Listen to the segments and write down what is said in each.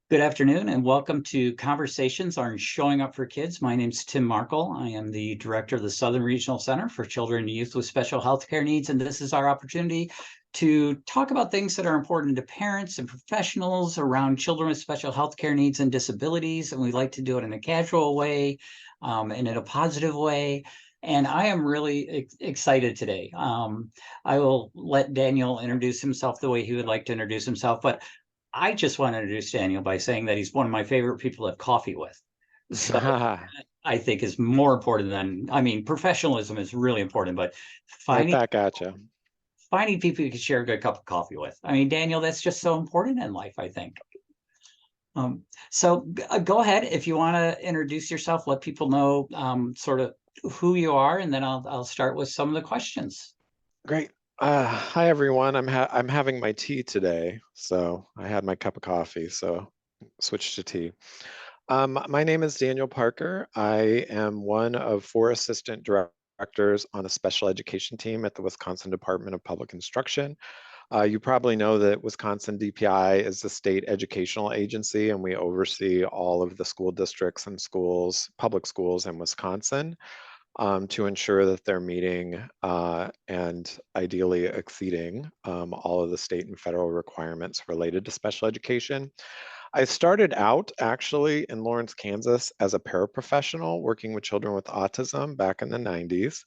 Good afternoon and welcome to Conversations on Showing Up for Kids. My name is Tim Markle. I am the director of the Southern Regional Center for Children and Youth with Special Healthcare Needs, and this is our opportunity to talk about things that are important to parents and professionals around children with special healthcare needs and disabilities. And we like to do it in a casual way and in a positive way. And I am really excited today. I will let Daniel introduce himself the way he would like to introduce himself, but I just want to introduce Daniel by saying that he's one of my favorite people to have coffee with. So I think is more important than, professionalism is really important, but Right finding back at you. finding people you can share a good cup of coffee with. Daniel, that's just so important in life, I think. So go ahead if you want to introduce yourself, let people know sort of who you are, and then I'll start with some of the questions. Great. Hi everyone. I'm having my tea today, so I had my cup of coffee, so switched to tea. My name is Daniel Parker. I am one of 4 assistant directors on the special education team at the Wisconsin Department of Public Instruction. You probably know that Wisconsin DPI is the state educational agency, and we oversee all of the school districts and schools, public schools in Wisconsin. To ensure that they're meeting and ideally exceeding all of the state and federal requirements related to special education. I started out actually in Lawrence, Kansas as a paraprofessional working with children with autism back in the 90s.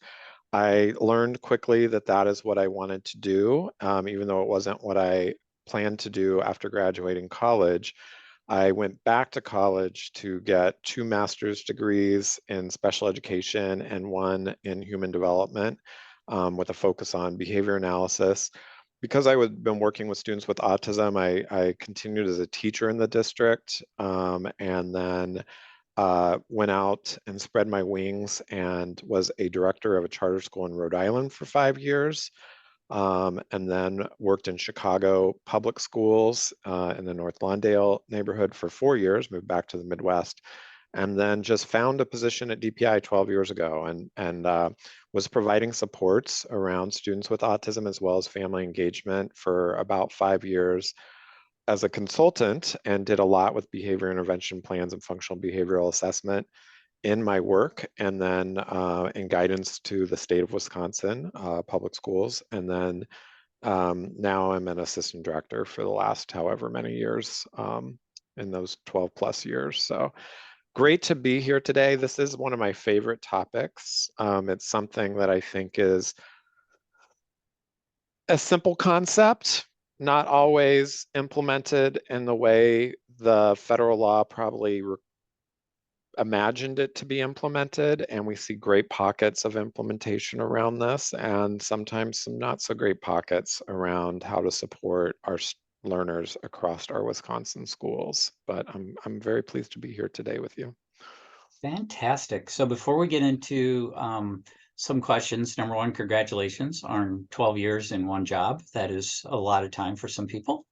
I learned quickly that that is what I wanted to do, even though it wasn't what I planned to do after graduating college. I went back to college to get 2 master's degrees in special education and 1 in human development with a focus on behavior analysis. Because I had been working with students with autism, I continued as a teacher in the district and then went out and spread my wings and was a director of a charter school in Rhode Island for 5 years. And then worked in Chicago public schools in the North Lawndale neighborhood for 4 years, moved back to the Midwest, and then just found a position at DPI 12 years ago and was providing supports around students with autism as well as family engagement for about 5 years as a consultant and did a lot with behavior intervention plans and functional behavioral assessment in my work, and then in guidance to the state of Wisconsin public schools. And then now I'm an assistant director for the last however many years in those 12 plus years. So great to be here today. This is one of my favorite topics. It's something that I think is a simple concept, not always implemented in the way the federal law probably imagined it to be implemented, and we see great pockets of implementation around this and sometimes some not so great pockets around how to support our learners across our Wisconsin schools. But I'm very pleased to be here today with you. Fantastic. So before we get into some questions, number one, congratulations on 12 years in one job. That is a lot of time for some people.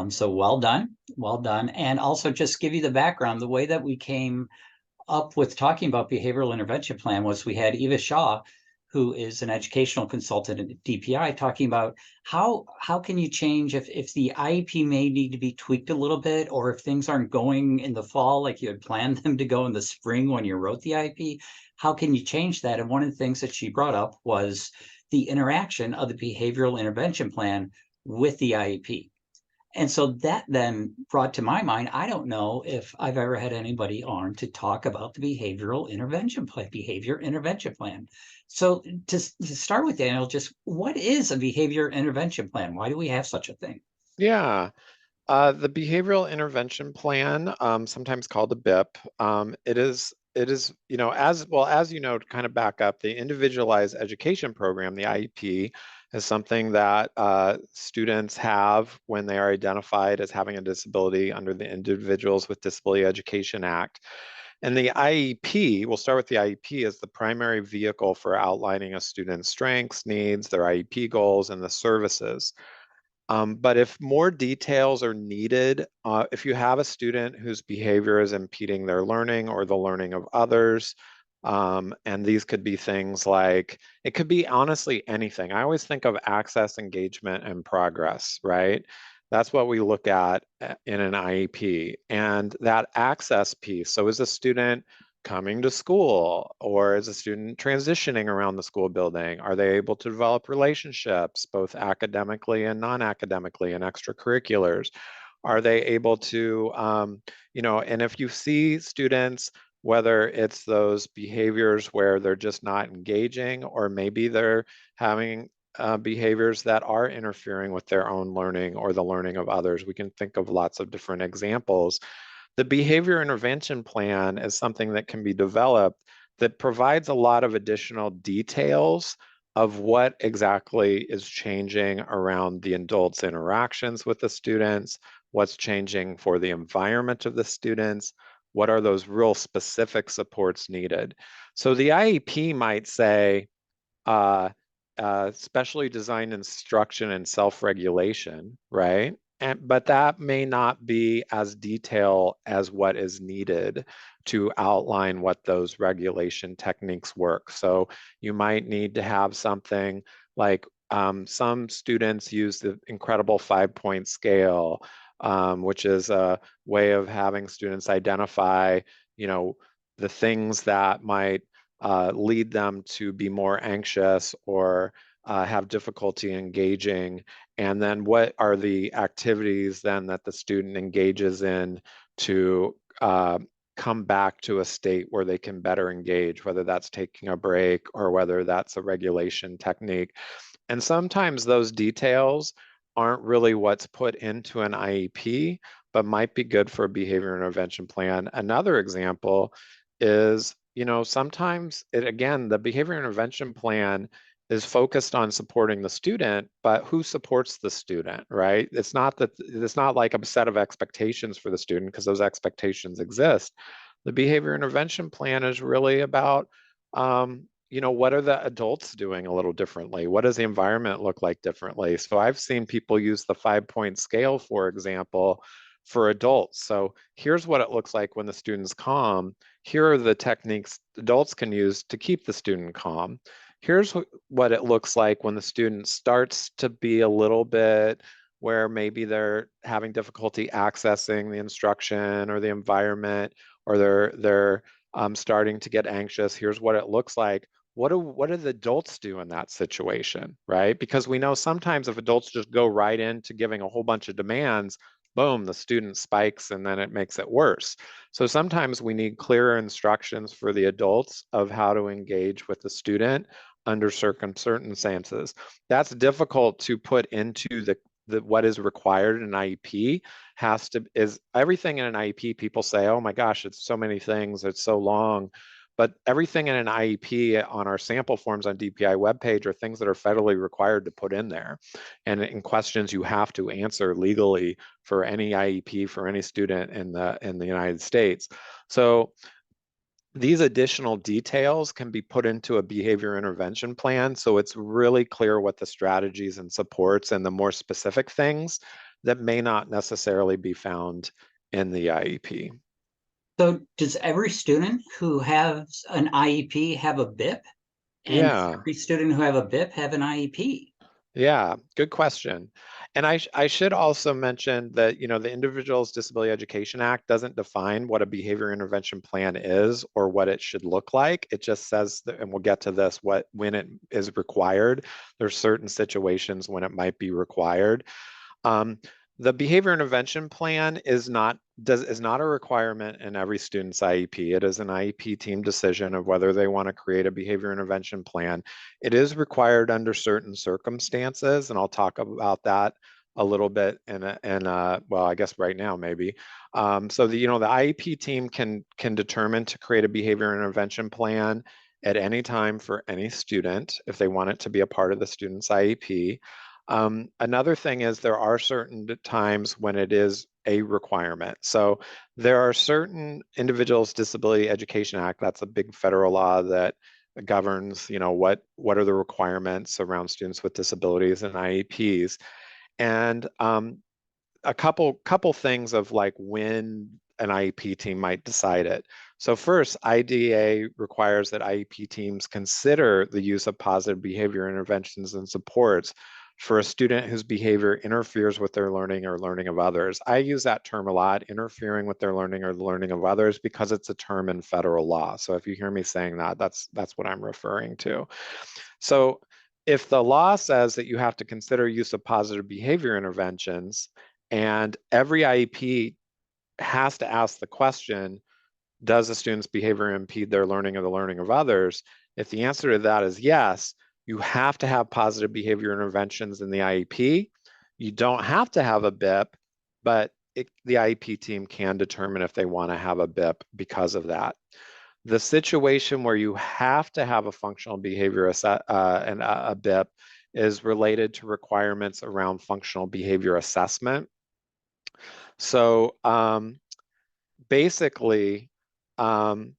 So well done, well done. And also just give you the background, the way that we came up with talking about behavioral intervention plan was we had Eva Shaw, who is an educational consultant at DPI, talking about how can you change if the IEP may need to be tweaked a little bit, or if things aren't going in the fall like you had planned them to go in the spring when you wrote the IEP, how can you change that? And one of the things that she brought up was the interaction of the behavioral intervention plan with the IEP. And so that then brought to my mind, I don't know if I've ever had anybody on to talk about the behavioral intervention plan, behavior intervention plan. So to start with, Daniel, just what is a behavior intervention plan? Why do we have such a thing? Yeah. The behavioral intervention plan, sometimes called the BIP, it is, as well as to kind of back up, the individualized education program, the IEP, is something that students have when they are identified as having a disability under the Individuals with Disability Education Act. And the IEP, we'll start with the IEP as the primary vehicle for outlining a student's strengths, needs, their IEP goals, and the services. But if more details are needed, if you have a student whose behavior is impeding their learning or the learning of others, and these could be things like, it could be honestly anything. I always think of access, engagement, and progress, right? That's what we look at in an IEP. And that access piece. So is a student coming to school, or is a student transitioning around the school building? Are they able to develop relationships, both academically and non-academically, and extracurriculars? Are they able to, and if you see students, whether it's those behaviors where they're just not engaging, or maybe they're having behaviors that are interfering with their own learning or the learning of others. We can think of lots of different examples. The behavior intervention plan is something that can be developed that provides a lot of additional details of what exactly is changing around the adults' interactions with the students, what's changing for the environment of the students, what are those real specific supports needed. So the IEP might say, uh, specially designed instruction and self-regulation, right? But that may not be as detailed as what is needed to outline what those regulation techniques work. So you might need to have something like some students use the incredible 5-point scale, which is a way of having students identify, you know, the things that might lead them to be more anxious or have difficulty engaging. And then what are the activities then that the student engages in to come back to a state where they can better engage, whether that's taking a break or whether that's a regulation technique. And sometimes those details aren't really what's put into an IEP, but might be good for a behavior intervention plan. Another example is, sometimes again, the behavior intervention plan is focused on supporting the student, but who supports the student, right? It's not like a set of expectations for the student, because those expectations exist. The behavior intervention plan is really about, what are the adults doing a little differently? What does the environment look like differently? So I've seen people use the 5-point scale, for example, for adults. So here's what it looks like when the student's calm. Here are the techniques adults can use to keep the student calm. Here's what it looks like when the student starts to be a little bit where maybe they're having difficulty accessing the instruction or the environment, or they're starting to get anxious. Here's what it looks like. What do the adults do in that situation, right? Because we know sometimes if adults just go right into giving a whole bunch of demands, boom, the student spikes and then it makes it worse. So sometimes we need clearer instructions for the adults of how to engage with the student under circumstances. That's difficult to put into the what is required in an IEP. Is everything in an IEP, people say, oh my gosh, it's so many things, it's so long. But everything in an IEP on our sample forms on DPI webpage are things that are federally required to put in there, and in questions you have to answer legally for any IEP for any student in the United States. So these additional details can be put into a behavior intervention plan, so it's really clear what the strategies and supports and the more specific things that may not necessarily be found in the IEP. So does every student who has an IEP have a BIP? And does Yeah. every student who have a BIP have an IEP? Yeah, good question. And I should also mention that, the Individuals Disability Education Act doesn't define what a behavior intervention plan is or what it should look like. It just says that, and we'll get to this, when it is required. There's certain situations when it might be required. Um, the behavior intervention plan is not a requirement in every student's IEP. It is an IEP team decision of whether they want to create a behavior intervention plan. It is required under certain circumstances, and I'll talk about that a little bit well, I guess right now maybe. So the IEP team can determine to create a behavior intervention plan at any time for any student if they want it to be a part of the student's IEP. Another thing is there are certain times when it is a requirement. So there are certain Individuals Disability Education Act, that's a big federal law that governs, what are the requirements around students with disabilities and IEPs. And a couple things of like when an IEP team might decide it. So first, IDEA requires that IEP teams consider the use of positive behavior interventions and supports for a student whose behavior interferes with their learning or learning of others. I use that term a lot, interfering with their learning or the learning of others, because it's a term in federal law. So if you hear me saying that, that's what I'm referring to. So if the law says that you have to consider use of positive behavior interventions, and every IEP has to ask the question, does the student's behavior impede their learning or the learning of others? If the answer to that is yes, you have to have positive behavior interventions in the IEP. You don't have to have a BIP, but the IEP team can determine if they want to have a BIP because of that. The situation where you have to have a functional behavior and a BIP is related to requirements around functional behavior assessment. So basically, um,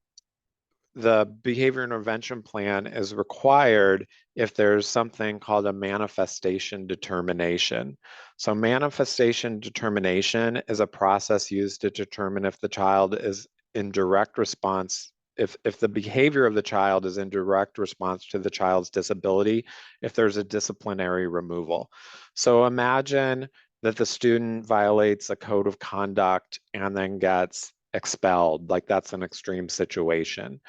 the behavior intervention plan is required if there's something called a manifestation determination. So manifestation determination is a process used to determine if the child is in direct response, if the behavior of the child is in direct response to the child's disability, if there's a disciplinary removal. So imagine that the student violates a code of conduct and then gets expelled, like that's an extreme situation.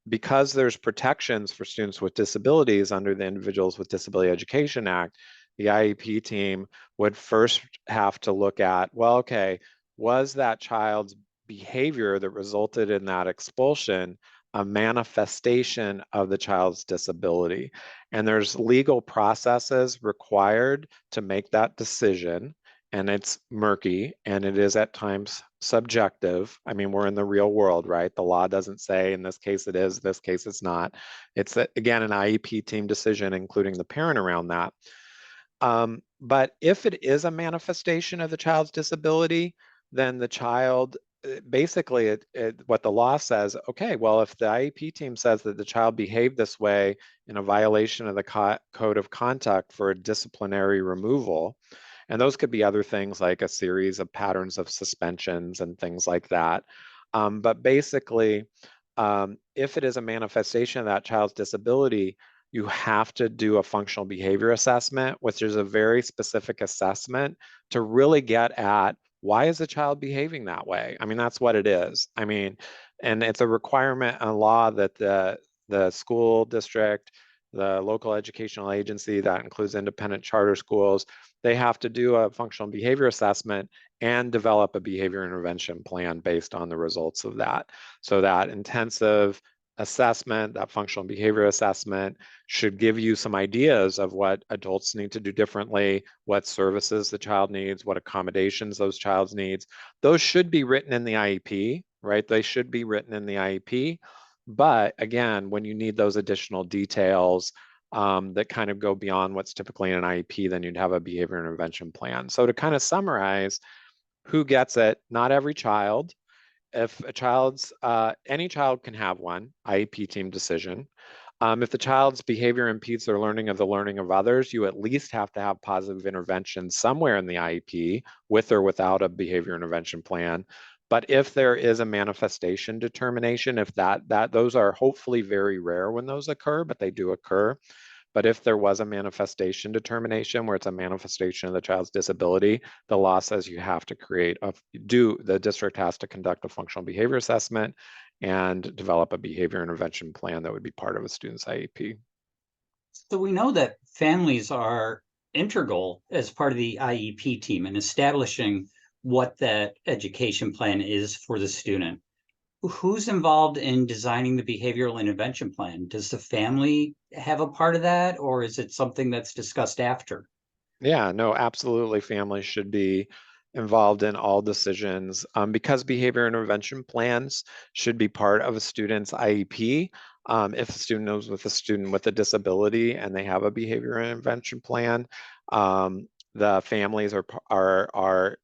Because there's protections for students with disabilities under the Individuals with Disability Education Act, the IEP team would first have to look at, well, okay, was that child's behavior that resulted in that expulsion a manifestation of the child's disability? And there's legal processes required to make that decision, and it's murky and it is at times subjective. I mean, we're in the real world, right? The law doesn't say in this case it is, this case it's not. It's again an IEP team decision, including the parent around that. But if it is a manifestation of the child's disability, then the child basically what the law says, okay, well, if the IEP team says that the child behaved this way in a violation of the code of conduct for a disciplinary removal, and those could be other things like a series of patterns of suspensions and things like that. But basically, if it is a manifestation of that child's disability, you have to do a functional behavior assessment, which is a very specific assessment to really get at why is the child behaving that way? I mean, that's what it is. I mean, and it's a requirement in law that the school district, the local educational agency, that includes independent charter schools, they have to do a functional behavior assessment and develop a behavior intervention plan based on the results of that. So that intensive assessment, that functional behavior assessment, should give you some ideas of what adults need to do differently, what services the child needs, what accommodations those child needs. Those should be written in the IEP, right? They should be written in the IEP. But again, when you need those additional details that kind of go beyond what's typically in an IEP, then you'd have a behavior intervention plan. So to kind of summarize, who gets it? Not every child. If a child's, any child can have one, IEP team decision. If the child's behavior impedes their learning of the learning of others, you at least have to have positive intervention somewhere in the IEP, with or without a behavior intervention plan. But if there is a manifestation determination, if those are hopefully very rare when those occur, but they do occur. But if there was a manifestation determination where it's a manifestation of the child's disability, the law says you have to the district has to conduct a functional behavior assessment and develop a behavior intervention plan that would be part of a student's IEP. So we know that families are integral as part of the IEP team in establishing what that education plan is for the student. Who's involved in designing the behavioral intervention plan? Does the family have a part of that, or is it something that's discussed after? Yeah, no, absolutely. Families should be involved in all decisions because behavior intervention plans should be part of a student's IEP. If a student knows with a student with a disability and they have a behavior intervention plan, the families are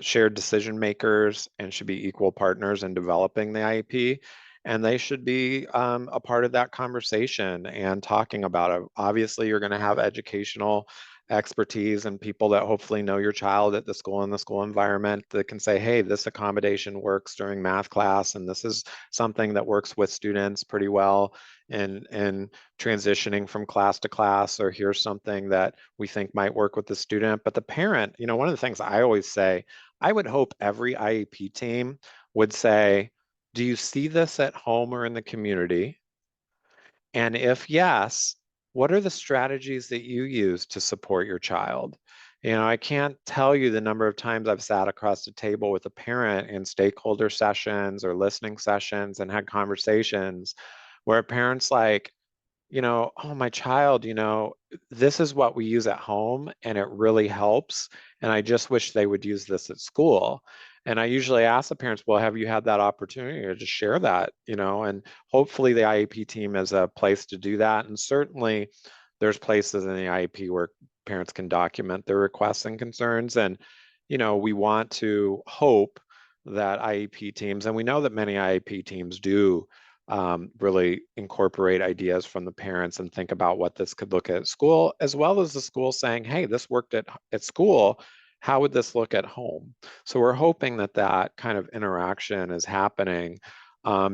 shared decision makers and should be equal partners in developing the IEP. And they should be a part of that conversation and talking about it. Obviously, you're going to have educational expertise and people that hopefully know your child at the school and the school environment that can say, hey, this accommodation works during math class, and this is something that works with students pretty well in transitioning from class to class, or here's something that we think might work with the student. But the parent, one of the things I always say, I would hope every IEP team would say, do you see this at home or in the community? And if yes, what are the strategies that you use to support your child? I can't tell you the number of times I've sat across the table with a parent in stakeholder sessions or listening sessions and had conversations where a parent's like, oh, my child, this is what we use at home and it really helps. And I just wish they would use this at school. And I usually ask the parents, well, have you had that opportunity to just share that, and hopefully the IEP team is a place to do that. And certainly there's places in the IEP where parents can document their requests and concerns. And, we want to hope that IEP teams, and we know that many IEP teams do really incorporate ideas from the parents and think about what this could look at school, as well as the school saying, hey, this worked at school. How would this look at home? So we're hoping that that kind of interaction is happening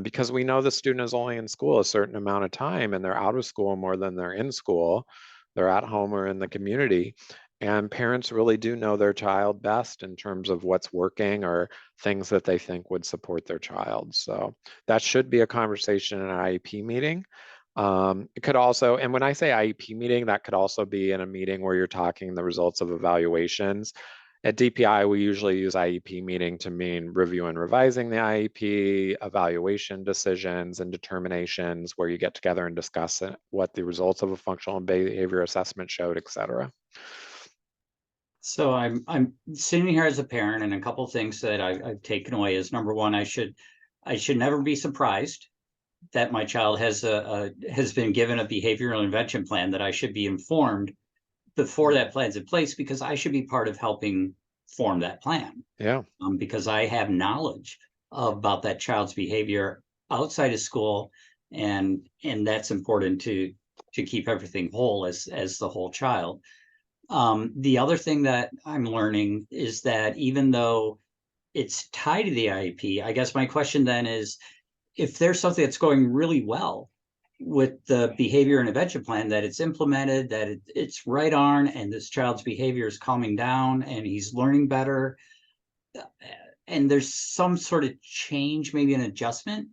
because we know the student is only in school a certain amount of time and they're out of school more than they're in school. They're at home or in the community. And parents really do know their child best in terms of what's working or things that they think would support their child. So that should be a conversation in an IEP meeting. It could also, and when I say IEP meeting, that could also be in a meeting where you're talking the results of evaluations. At DPI, we usually use IEP meeting to mean review and revising the IEP, evaluation decisions and determinations, where you get together and discuss what the results of a functional and behavior assessment showed, et cetera. So I'm sitting here as a parent, and a couple of things that I've taken away is, number one, I should never be surprised that my child has been given a behavioral intervention plan, that I should be informed before that plan's in place, because I should be part of helping form that plan. Yeah. Because I have knowledge about that child's behavior outside of school, and that's important to keep everything whole as the whole child. The other thing that I'm learning is that even though it's tied to the IEP, I guess my question then is, if there's something that's going really well with the behavior intervention plan, that it's implemented, that it's right on, and this child's behavior is calming down and he's learning better, and there's some sort of change, maybe an adjustment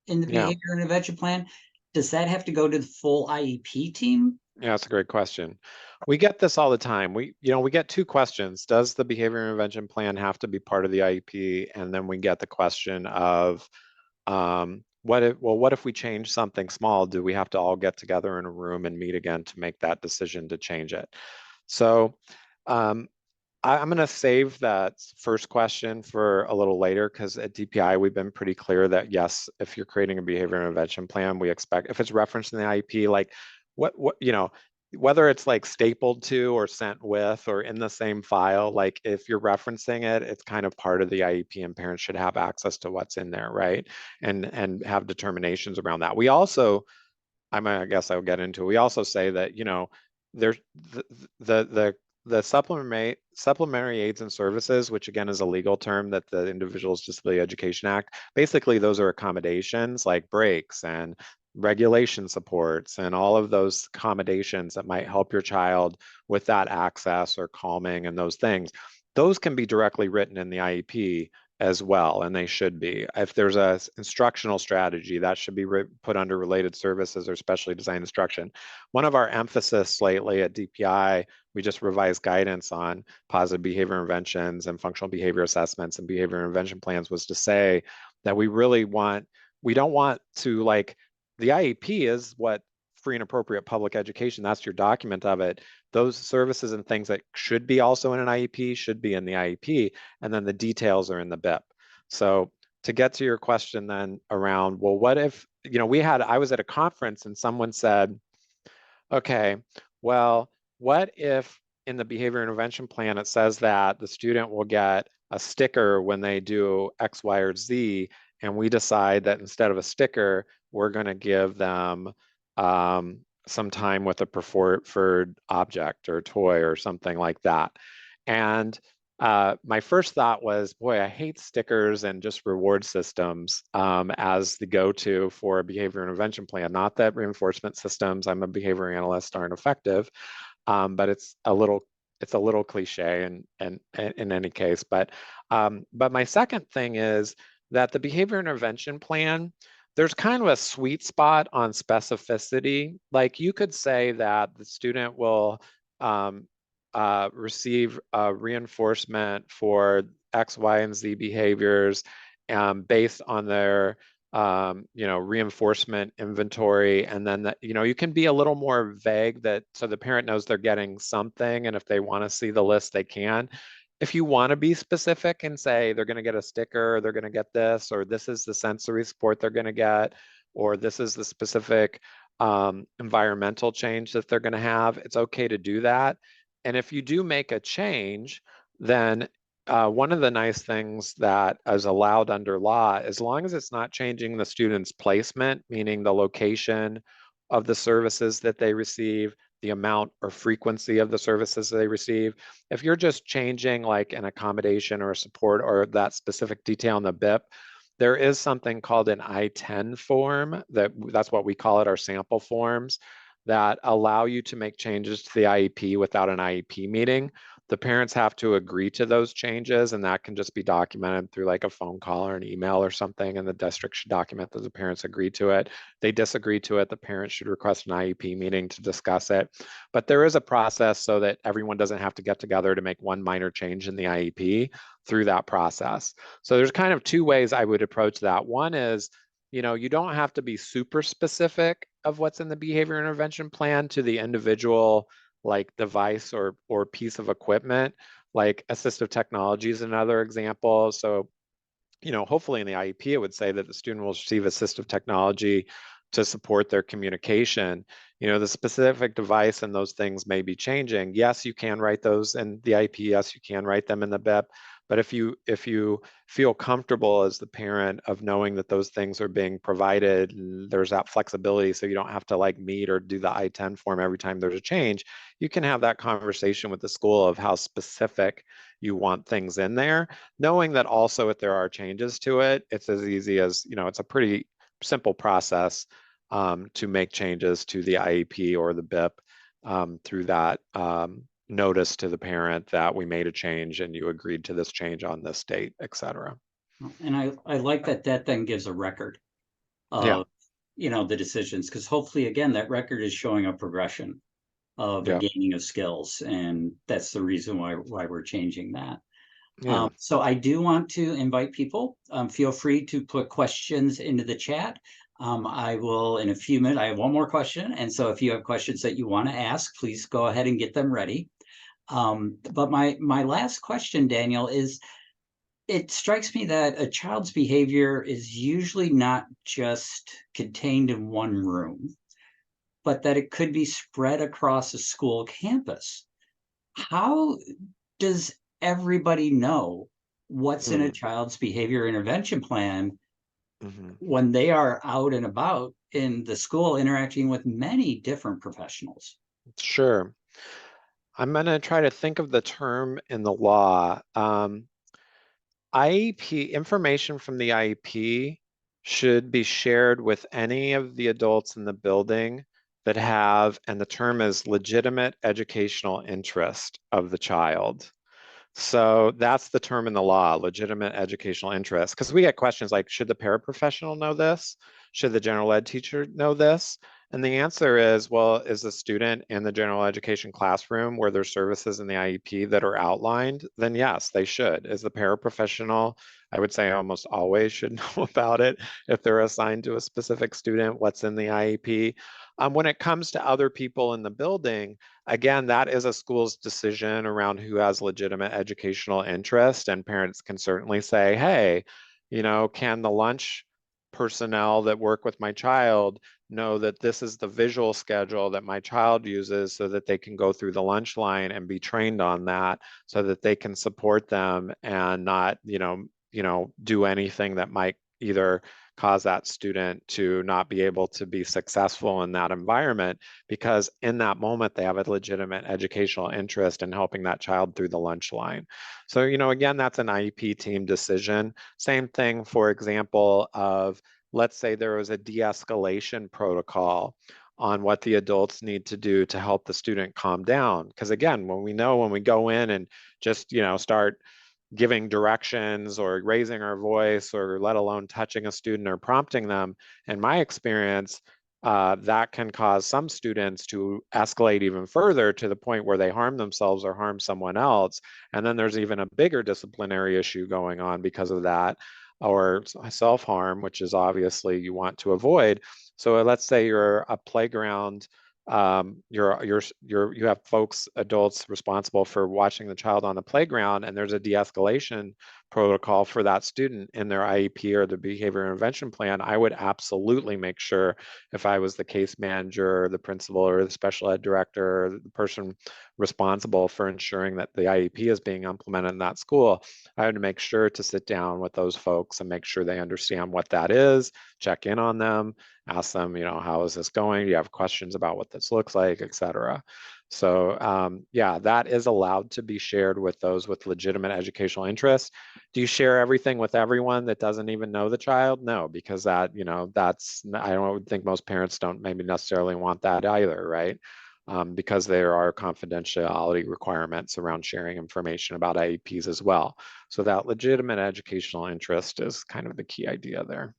in the Yeah. behavior intervention plan, does that have to go to the full IEP team? Yeah, that's a great question. We get this all the time. We get two questions. Does the behavior intervention plan have to be part of the IEP? And then we get the question of, what if we change something small? Do we have to all get together in a room and meet again to make that decision to change it? So um, I'm going to save that first question for a little later, because at DPI, we've been pretty clear that yes, if you're creating a behavior intervention plan, we expect, if it's referenced in the IEP, like what, whether it's like stapled to or sent with or in the same file, like if you're referencing it, it's kind of part of the IEP and parents should have access to what's in there, right? And have determinations around that. We also, I guess I'll get into it. We also say that, there's the supplementary aids and services, which again is a legal term that the Individuals with Disability Education Act, basically those are accommodations like breaks and regulation supports and all of those accommodations that might help your child with that access or calming and those things. Those can be directly written in the IEP as well, and they should be. If there's a instructional strategy, that should be put under related services or specially designed instruction. One of our emphasis lately at DPI, we just revised guidance on positive behavior interventions and functional behavior assessments and behavior intervention plans, was to say that we don't want to, like, the IEP is what free and appropriate public education, that's your document of it. Those services and things that should be also in an IEP should be in the IEP, and then the details are in the BIP. So to get to your question then around, well, what if, I was at a conference and someone said, okay, well, what if in the behavior intervention plan it says that the student will get a sticker when they do X, Y, or Z, and we decide that instead of a sticker, we're going to give them some time with a preferred object or toy or something like that. And my first thought was, boy, I hate stickers and just reward systems as the go-to for a behavior intervention plan. Not that reinforcement systems, I'm a behavior analyst, aren't effective, but it's a little cliche and in any case. But my second thing is that the behavior intervention plan, there's kind of a sweet spot on specificity. Like you could say that the student will receive reinforcement for X, Y, and Z behaviors based on their reinforcement inventory. And then that, you can be a little more vague that so the parent knows they're getting something. And if they want to see the list, they can. If you want to be specific and say they're going to get a sticker, or they're going to get this, or this is the sensory support they're going to get, or this is the specific environmental change that they're going to have, it's okay to do that. And if you do make a change, then one of the nice things that is allowed under law, as long as it's not changing the student's placement, meaning the location of the services that they receive, the amount or frequency of the services they receive. If you're just changing like an accommodation or a support or that specific detail in the BIP, there is something called an I-10 form that's what we call it, our sample forms that allow you to make changes to the IEP without an IEP meeting. The parents have to agree to those changes, and that can just be documented through like a phone call or an email or something, and the district should document that the parents agree to it. They disagree to it, the parents should request an IEP meeting to discuss it. But there is a process so that everyone doesn't have to get together to make one minor change in the IEP through that process. So there's kind of two ways I would approach that. One is, you don't have to be super specific of what's in the behavior intervention plan to the individual like device or piece of equipment. Like assistive technology is another example. So, hopefully in the IEP, it would say that the student will receive assistive technology to support their communication. The specific device and those things may be changing. Yes, you can write those in the IEP. Yes, you can write them in the BIP. But if you feel comfortable as the parent of knowing that those things are being provided, and there's that flexibility, so you don't have to like meet or do the I-10 form every time there's a change, you can have that conversation with the school of how specific you want things in there, knowing that also if there are changes to it, it's as easy as, it's a pretty simple process to make changes to the IEP or the BIP through that notice to the parent that we made a change and you agreed to this change on this date, et cetera. And I like that then gives a record Yeah, of, the decisions, because hopefully, again, that record is showing a progression of a yeah, gaining of skills. And that's the reason why we're changing that. yeah. So I do want to invite people, feel free to put questions into the chat. I will, in a few minutes, I have one more question. And so if you have questions that you want to ask, please go ahead and get them ready. But my last question, Daniel, is it strikes me that a child's behavior is usually not just contained in one room, but that it could be spread across a school campus. How does everybody know what's in a Mm, child's behavior intervention plan mhm. when they are out and about in the school interacting with many different professionals? Sure. I'm going to try to think of the term in the law. IEP, information from the IEP should be shared with any of the adults in the building that have, and the term is legitimate educational interest of the child. So that's the term in the law, legitimate educational interest. Because we get questions like, should the paraprofessional know this? Should the general ed teacher know this? And the answer is, well, is the student in the general education classroom where there's services in the IEP that are outlined? Then yes, they should. Is the paraprofessional, I would say almost always should know about it if they're assigned to a specific student, what's in the IEP. When it comes to other people in the building, again, that is a school's decision around who has legitimate educational interest, and parents can certainly say, hey, can the lunch personnel that work with my child know that this is the visual schedule that my child uses so that they can go through the lunch line and be trained on that so that they can support them and not, do anything that might either cause that student to not be able to be successful in that environment, because in that moment they have a legitimate educational interest in helping that child through the lunch line. So, again, that's an IEP team decision. Same thing, for example, of let's say there was a de-escalation protocol on what the adults need to do to help the student calm down. Because again, when we go in and just, start giving directions or raising our voice or let alone touching a student or prompting them, in my experience, that can cause some students to escalate even further to the point where they harm themselves or harm someone else. And then there's even a bigger disciplinary issue going on because of that, or self-harm, which is obviously you want to avoid. So let's say you're a playground, you have folks, adults responsible for watching the child on the playground, and there's a de-escalation protocol for that student in their IEP or the behavior intervention plan. I would absolutely make sure, if I was the case manager or the principal or the special ed director, or the person responsible for ensuring that the IEP is being implemented in that school, I would make sure to sit down with those folks and make sure they understand what that is, check in on them, ask them, how is this going? Do you have questions about what this looks like, et cetera? So yeah, that is allowed to be shared with those with legitimate educational interests. Do you share everything with everyone that doesn't even know the child? No, because that, I don't think most parents don't maybe necessarily want that either, right? Because there are confidentiality requirements around sharing information about IEPs as well. So that legitimate educational interest is kind of the key idea there.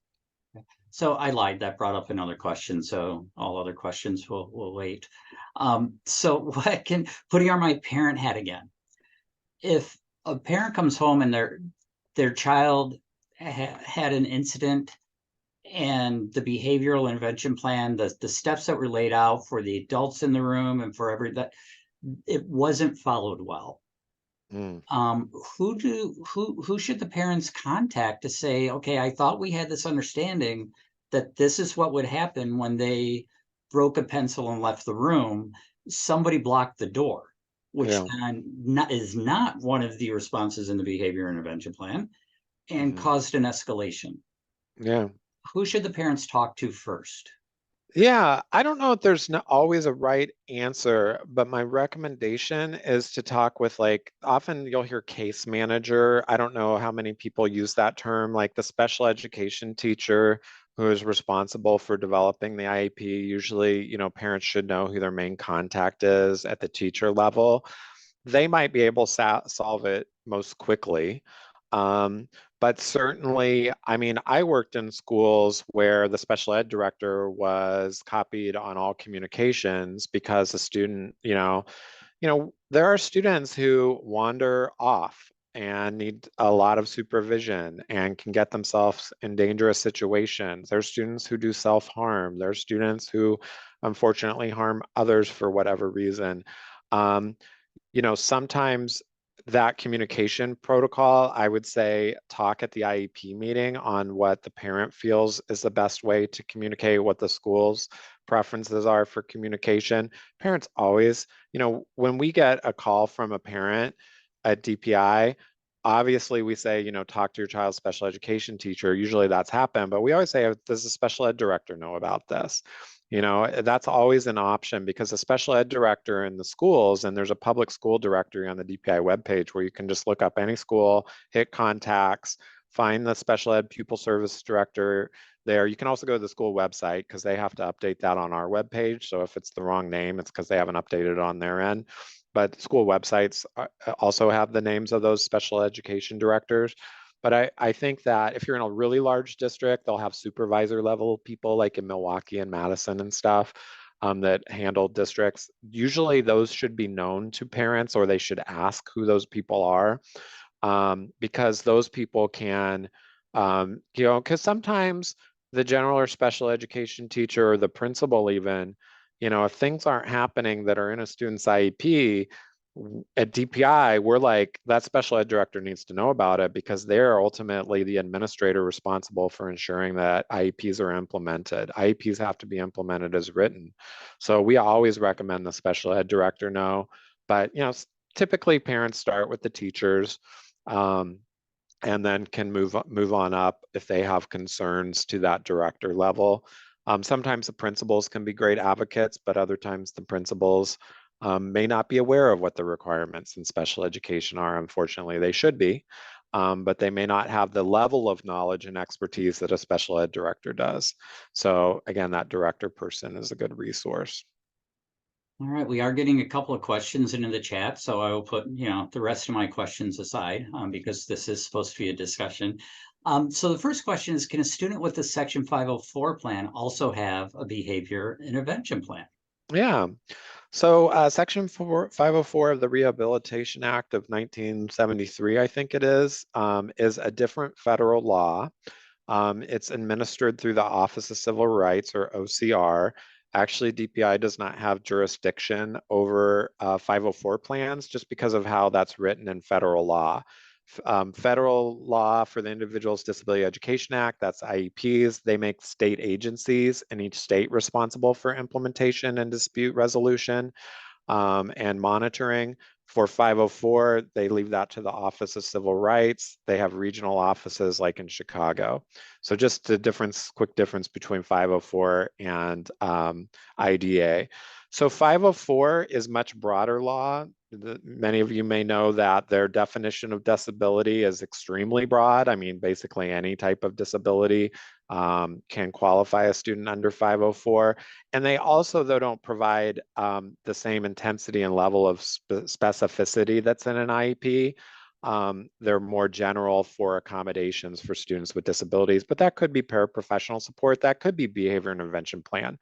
So I lied, that brought up another question. So all other questions will wait. So putting on my parent hat again, if a parent comes home and their child had an incident and the behavioral intervention plan, the steps that were laid out for the adults in the room and for that, it wasn't followed well. Mm. Who should the parents contact to say, okay, I thought we had this understanding that this is what would happen when they broke a pencil and left the room. Somebody blocked the door, which Yeah. is not one of the responses in the behavior intervention plan, and Mm-hmm. caused an escalation. Yeah. Who should the parents talk to first? Yeah, I don't know if there's not always a right answer, but my recommendation is to talk with, like, often you'll hear case manager. I don't know how many people use that term, like the special education teacher who is responsible for developing the IEP. Usually, parents should know who their main contact is at the teacher level. They might be able to solve it most quickly. Um, but certainly, I mean, I worked in schools where the special ed director was copied on all communications because the student, there are students who wander off and need a lot of supervision and can get themselves in dangerous situations. There's students who do self-harm. There's students who unfortunately harm others for whatever reason. Um, sometimes that communication protocol, I would say talk at the IEP meeting on what the parent feels is the best way to communicate, what the school's preferences are for communication. Parents always, when we get a call from a parent at DPI, obviously we say, talk to your child's special education teacher. Usually that's happened, but we always say, does the special ed director know about this? That's always an option, because a special ed director in the schools, and there's a public school directory on the DPI webpage where you can just look up any school, hit contacts, find the special ed pupil service director there. You can also go to the school website because they have to update that on our webpage. So if it's the wrong name, it's because they haven't updated it on their end. But school websites also have the names of those special education directors. But I think that if you're in a really large district, they'll have supervisor level people like in Milwaukee and Madison and stuff, that handle districts. Usually those should be known to parents, or they should ask who those people are, because those people can, because sometimes the general or special education teacher or the principal even, if things aren't happening that are in a student's IEP, at DPI, we're like, that special ed director needs to know about it, because they're ultimately the administrator responsible for ensuring that IEPs are implemented. IEPs have to be implemented as written. So we always recommend the special ed director know, but typically parents start with the teachers. Um, and then can move on up if they have concerns to that director level. Sometimes the principals can be great advocates, but other times the principals may not be aware of what the requirements in special education are. Unfortunately, they should be, but they may not have the level of knowledge and expertise that a special ed director does. So again, that director person is a good resource. All right, we are getting a couple of questions into the chat, so I will put, the rest of my questions aside because this is supposed to be a discussion. So the first question is, can a student with a Section 504 plan also have a behavior intervention plan? Yeah. So Section 504 of the Rehabilitation Act of 1973, I think it is a different federal law. It's administered through the Office of Civil Rights, or OCR. Actually, DPI does not have jurisdiction over 504 plans just because of how that's written in federal law. Federal law for the Individuals Disability Education Act, that's IEPs, they make state agencies in each state responsible for implementation and dispute resolution and monitoring. For 504, they leave that to the Office of Civil Rights. They have regional offices like in Chicago. So just the quick difference between 504 and IDA. So 504 is much broader law. Many of you may know that their definition of disability is extremely broad. I mean, basically any type of disability can qualify a student under 504. And they also, though, don't provide the same intensity and level of specificity that's in an IEP. They're more general for accommodations for students with disabilities, but that could be paraprofessional support. That could be behavior intervention plan.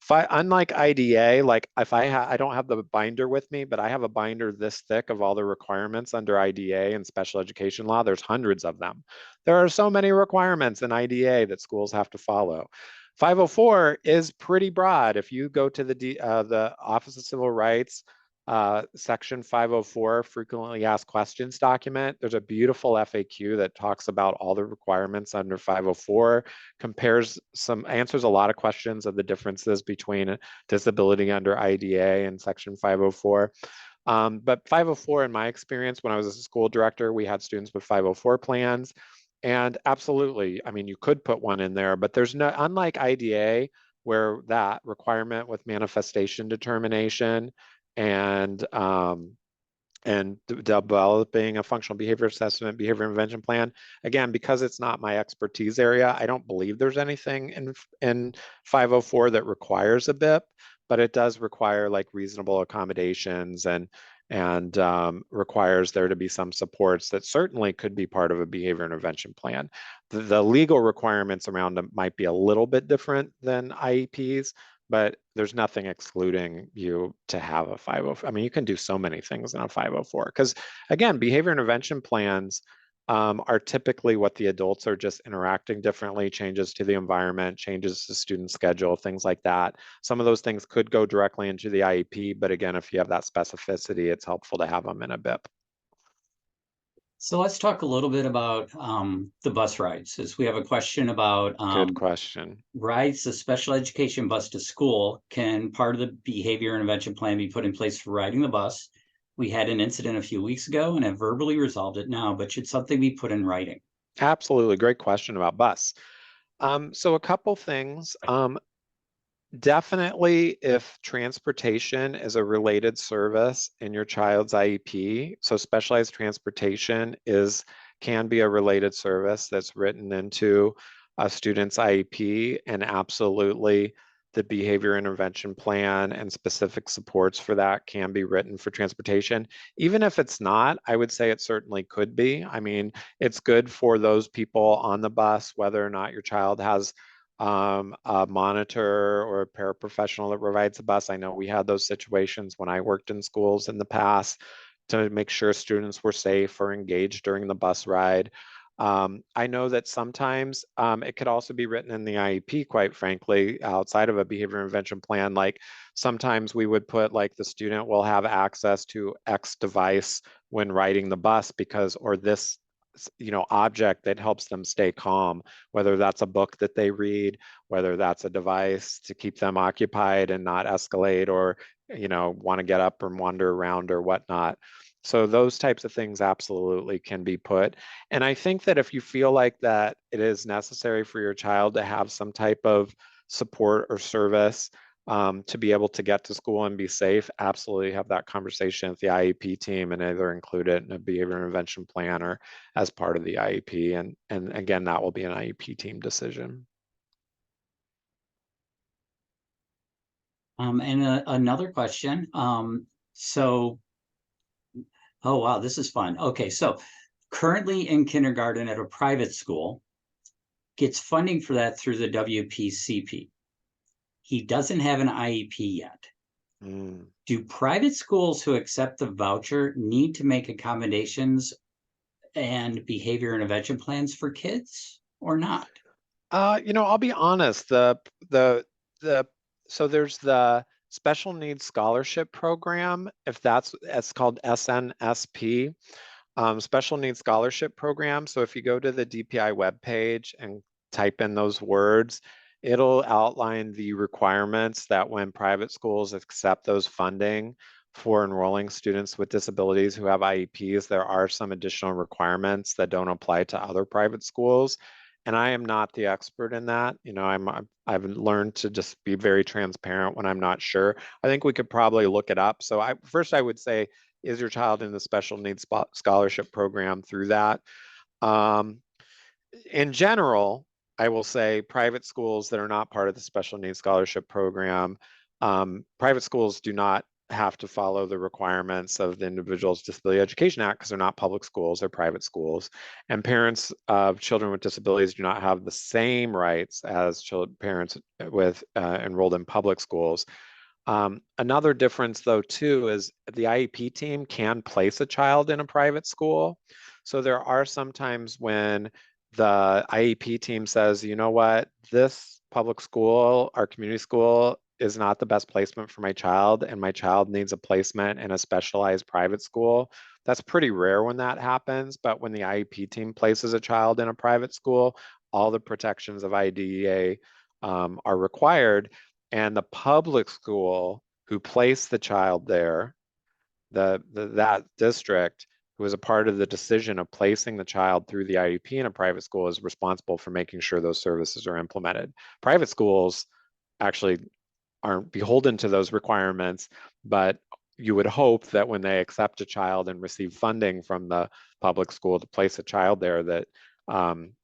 Unlike IDA, like if I don't have the binder with me, but I have a binder this thick of all the requirements under IDA and special education law. There's hundreds of them. There are so many requirements in IDA that schools have to follow. 504 is pretty broad. If you go to the Office of Civil Rights, section 504 frequently asked questions document, there's a beautiful FAQ that talks about all the requirements under 504, answers a lot of questions of the differences between disability under IDA and section 504. But 504, in my experience, when I was a school director, we had students with 504 plans. And absolutely, I mean, you could put one in there, but there's no, unlike IDA, where that requirement with manifestation determination and developing a functional behavior assessment, behavior intervention plan. Again, because it's not my expertise area, I don't believe there's anything in 504 that requires a BIP, but it does require like reasonable accommodations and requires there to be some supports that certainly could be part of a behavior intervention plan. The legal requirements around them might be a little bit different than IEPs, but there's nothing excluding you to have a 504. I mean, you can do so many things in a 504 because, again, behavior intervention plans are typically what the adults are just interacting differently, changes to the environment, changes to student schedule, things like that. Some of those things could go directly into the IEP, but again, if you have that specificity, it's helpful to have them in a BIP. So let's talk a little bit about the bus rides, as we have a question about Good question. rides the special education bus to school. Can part of the behavior intervention plan be put in place for riding the bus? We had an incident a few weeks ago and have verbally resolved it now, but should something be put in writing? Absolutely. Great question about bus. So a couple things. Definitely, if transportation is a related service in your child's IEP, so specialized transportation can be a related service that's written into a student's IEP, and absolutely the behavior intervention plan and specific supports for that can be written for transportation. Even if it's not, I would say it certainly could be. I mean, it's good for those people on the bus, whether or not your child has a monitor or a paraprofessional that provides the bus. I know we had those situations when I worked in schools in the past to make sure students were safe or engaged during the bus ride. I know that sometimes it could also be written in the IEP, quite frankly, outside of a behavior intervention plan. Like sometimes we would put like the student will have access to X device when riding the bus because, or this object that helps them stay calm, whether that's a book that they read, whether that's a device to keep them occupied and not escalate or want to get up and wander around or whatnot. So those types of things absolutely can be put. And I think that if you feel like that it is necessary for your child to have some type of support or service to be able to get to school and be safe, absolutely have that conversation with the IEP team and either include it in a behavior intervention plan or as part of the IEP. And again, that will be an IEP team decision. Another question. So, oh wow, this is fun. Okay, so currently in kindergarten at a private school, gets funding for that through the WPCP. He doesn't have an IEP yet. Mm. Do private schools who accept the voucher need to make accommodations and behavior intervention plans for kids or not? I'll be honest. The so there's the special needs scholarship program, if it's called SNSP, special needs scholarship program. So if you go to the DPI webpage and type in those words, it'll outline the requirements that when private schools accept those funding for enrolling students with disabilities who have IEPs, there are some additional requirements that don't apply to other private schools. And I am not the expert in that. I've learned to just be very transparent when I'm not sure. I think we could probably look it up. So I would say, is your child in the special needs scholarship program through that? Um, in general, I will say private schools that are not part of the special needs scholarship program, private schools do not have to follow the requirements of the Individuals with Disability Education Act because they're not public schools, they're private schools. And parents of children with disabilities do not have the same rights as parents with enrolled in public schools. Another difference, though, too, is the IEP team can place a child in a private school. So there are some times when the IEP team says, you know what, this public school, our community school, is not the best placement for my child, and my child needs a placement in a specialized private school. That's pretty rare when that happens, but when the IEP team places a child in a private school, all the protections of IDEA are required. And the public school who placed the child there, that district who was a part of the decision of placing the child through the IEP in a private school is responsible for making sure those services are implemented. Private schools actually aren't beholden to those requirements, but you would hope that when they accept a child and receive funding from the public school to place a child there, that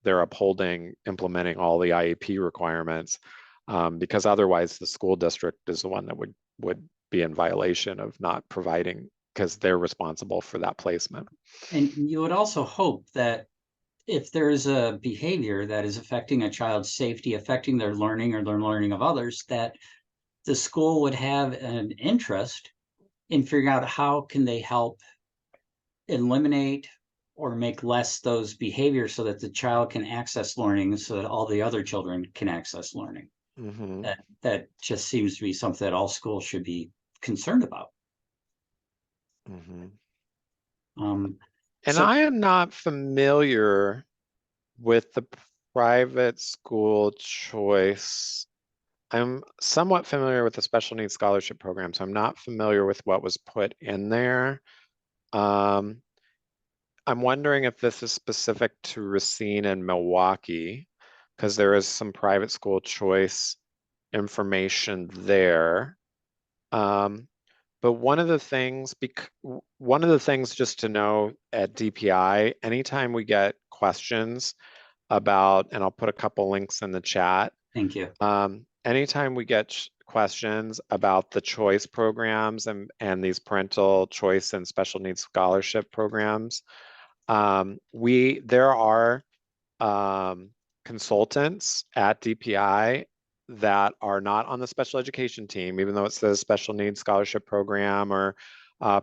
they're upholding, implementing all the IEP requirements, because otherwise the school district is the one that would be in violation of not providing, because they're responsible for that placement. And you would also hope that if there is a behavior that is affecting a child's safety, affecting their learning or their learning of others, that the school would have an interest in figuring out how can they help eliminate or make less those behaviors so that the child can access learning so that all the other children can access learning. Mm-hmm. That just seems to be something that all schools should be concerned about. Mm-hmm. And So I am not familiar with the private school choice. I'm somewhat familiar with the special needs scholarship program, so I'm not familiar with what was put in there. Um, I'm wondering if this is specific to Racine and Milwaukee, because there is some private school choice information there. Um, but one of the things just to know at DPI, anytime we get questions about, and I'll put a couple links in the chat. thank you. Anytime we get questions about the choice programs and these parental choice and special needs scholarship programs, there are consultants at DPI that are not on the special education team, even though it says special needs scholarship program or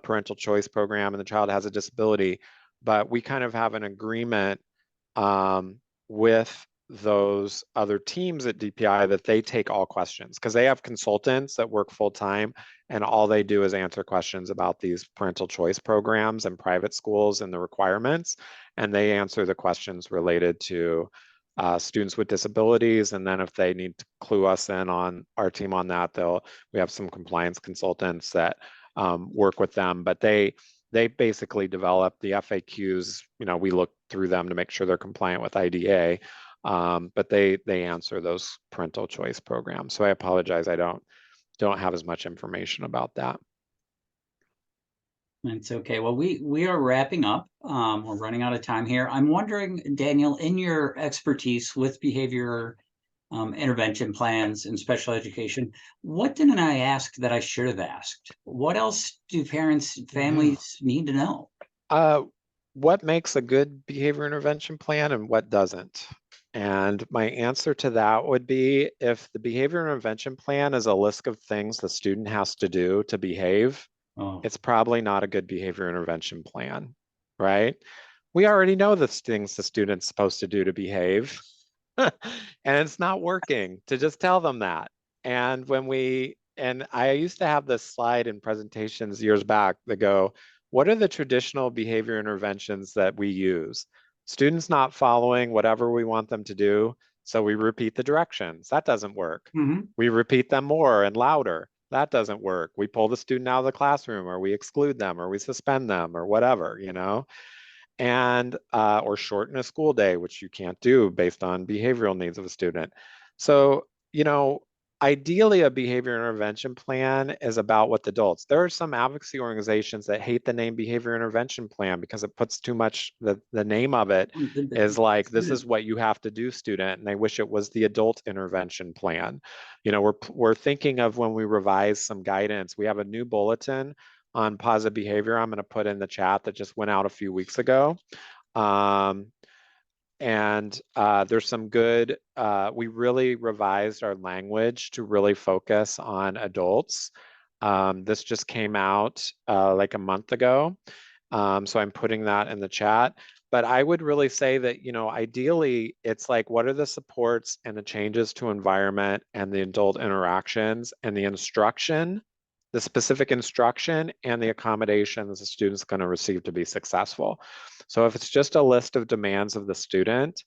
parental choice program and the child has a disability. But we kind of have an agreement with those other teams at DPI that they take all questions because they have consultants that work full time and all they do is answer questions about these parental choice programs and private schools and the requirements. And they answer the questions related to students with disabilities. And then if they need to clue us in on our team on that, we have some compliance consultants that work with them, but they basically develop the FAQs. We look through them to make sure they're compliant with IDA, but they answer those parental choice programs. So I apologize, I don't have as much information about that. It's okay. Well, we are wrapping up. We're running out of time here. I'm wondering, Daniel, in your expertise with behavior intervention plans and special education, what didn't I ask that I should have asked? What else do parents, families need to know? What makes a good behavior intervention plan and what doesn't? And my answer to that would be, if the behavior intervention plan is a list of things the student has to do to behave, Oh, it's probably not a good behavior intervention plan, right? We already know the things the student's supposed to do to behave, and it's not working to just tell them that. And I used to have this slide in presentations years back that go, what are the traditional behavior interventions that we use? Students not following whatever we want them to do, so we repeat the directions. That doesn't work. mm-hmm. We repeat them more and louder. That doesn't work. We pull the student out of the classroom, or we exclude them, or we suspend them, or whatever, and or shorten a school day, which you can't do based on behavioral needs of a student. So, ideally, a behavior intervention plan is about what the adults. There are some advocacy organizations that hate the name behavior intervention plan because it puts too much, the name of it is like, this is what you have to do, student, and they wish it was the adult intervention plan. We're thinking of, when we revise some guidance, we have a new bulletin on positive behavior I'm going to put in the chat that just went out a few weeks ago. And there's some good, we really revised our language to really focus on adults. This just came out like a month ago. So I'm putting that in the chat. But I would really say that, ideally, it's like, what are the supports and the changes to environment and the adult interactions and the instruction, the specific instruction and the accommodations the student's going to receive to be successful. So if it's just a list of demands of the student,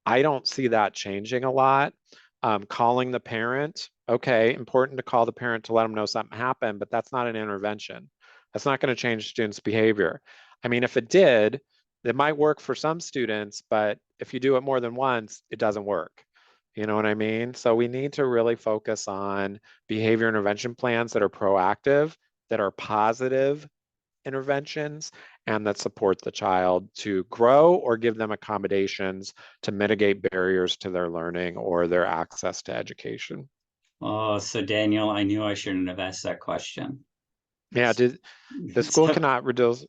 I don't see that changing a lot. Calling the parent, okay, important to call the parent to let them know something happened, but that's not an intervention. That's not going to change students' behavior. I mean, if it did, it might work for some students, but if you do it more than once, it doesn't work. You know what I mean? So we need to really focus on behavior intervention plans that are proactive, that are positive interventions, and that support the child to grow or give them accommodations to mitigate barriers to their learning or their access to education. Oh, so Daniel, I knew I shouldn't have asked that question. Yeah, the school So, cannot reduce.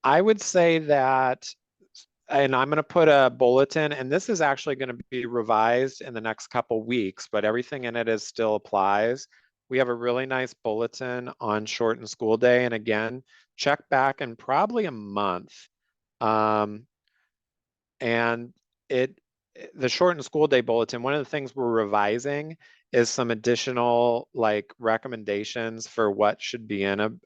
I would say that, and I'm going to put a bulletin, and this is actually going to be revised in the next couple weeks, but everything in it is still applies. We have a really nice bulletin on shortened school day. And again, check back in probably a month. And the shortened school day bulletin, one of the things we're revising is some additional like recommendations for what should be in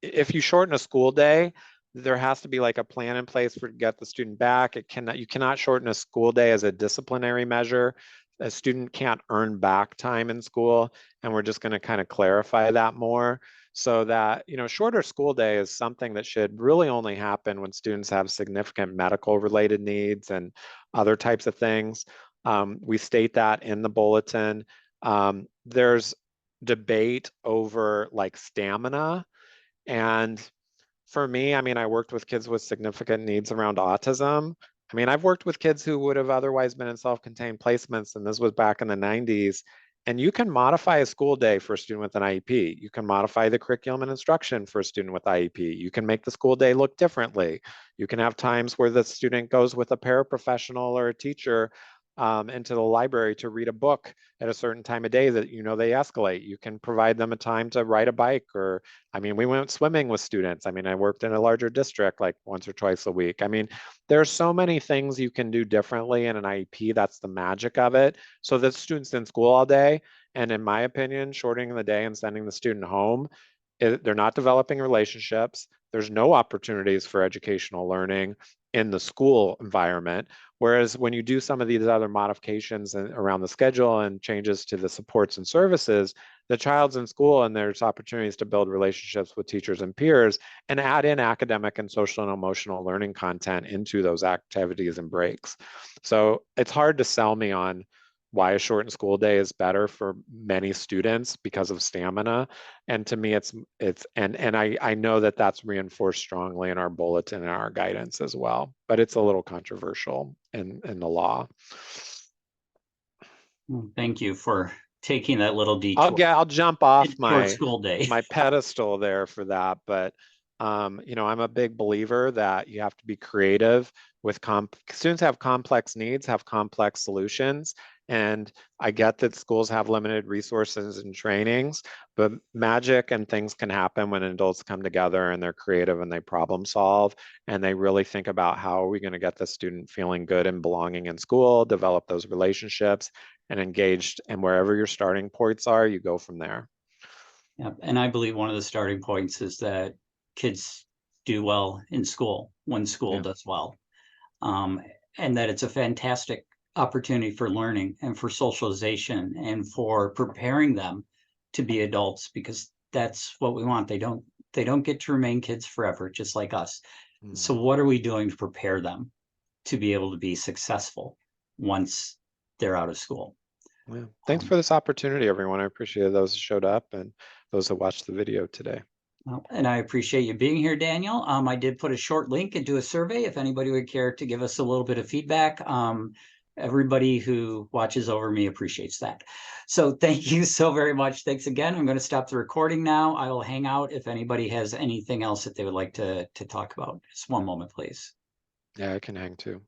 if you shorten a school day, there has to be like a plan in place for to get the student back. You cannot shorten a school day as a disciplinary measure. A student can't earn back time in school, and we're just going to kind of clarify that more, so that, shorter school day is something that should really only happen when students have significant medical related needs and other types of things. We state that in the bulletin. There's debate over like stamina. And for me, I mean, I worked with kids with significant needs around autism. I mean, I've worked with kids who would have otherwise been in self-contained placements, and this was back in the 90s. And you can modify a school day for a student with an IEP. You can modify the curriculum and instruction for a student with IEP. You can make the school day look differently. You can have times where the student goes with a paraprofessional or a teacher into the library to read a book at a certain time of day that they escalate. You can provide them a time to ride a bike, or I mean, we went swimming with students. I mean, I worked in a larger district like once or twice a week. I mean, there's so many things you can do differently in an IEP. That's the magic of it. So the student's in school all day, and in my opinion, shortening the day and sending the student home, they're not developing relationships. There's no opportunities for educational learning, in the school environment. Whereas when you do some of these other modifications around the schedule and changes to the supports and services, the child's in school and there's opportunities to build relationships with teachers and peers and add in academic and social and emotional learning content into those activities and breaks. So it's hard to sell me on why a shortened school day is better for many students because of stamina. And to me, it's and I know that that's reinforced strongly in our bulletin and our guidance as well, but it's a little controversial in the law. Thank you for taking that little detour. I'll jump off Short school day. my pedestal there for that, but you know, I'm a big believer that you have to be creative with students have complex needs, have complex solutions. And I get that schools have limited resources and trainings, but magic and things can happen when adults come together and they're creative and they problem solve and they really think about how are we going to get the student feeling good and belonging in school, develop those relationships and engaged. And wherever your starting points are, you go from there. Yeah, and I believe one of the starting points is that kids do well in school when school does well, and that it's a fantastic opportunity for learning and for socialization and for preparing them to be adults, because that's what we want. They don't get to remain kids forever, just like us. So what are we doing to prepare them to be able to be successful once they're out of school? Yeah. Thanks for this opportunity, everyone. I appreciate those who showed up and those who watched the video today. Well, and I appreciate you being here, Daniel. I did put a short link into a survey if anybody would care to give us a little bit of feedback. Everybody who watches over me appreciates that. So thank you so very much. Thanks again. I'm going to stop the recording now. I will hang out if anybody has anything else that they would like to talk about. Just one moment, please. Yeah, I can hang too.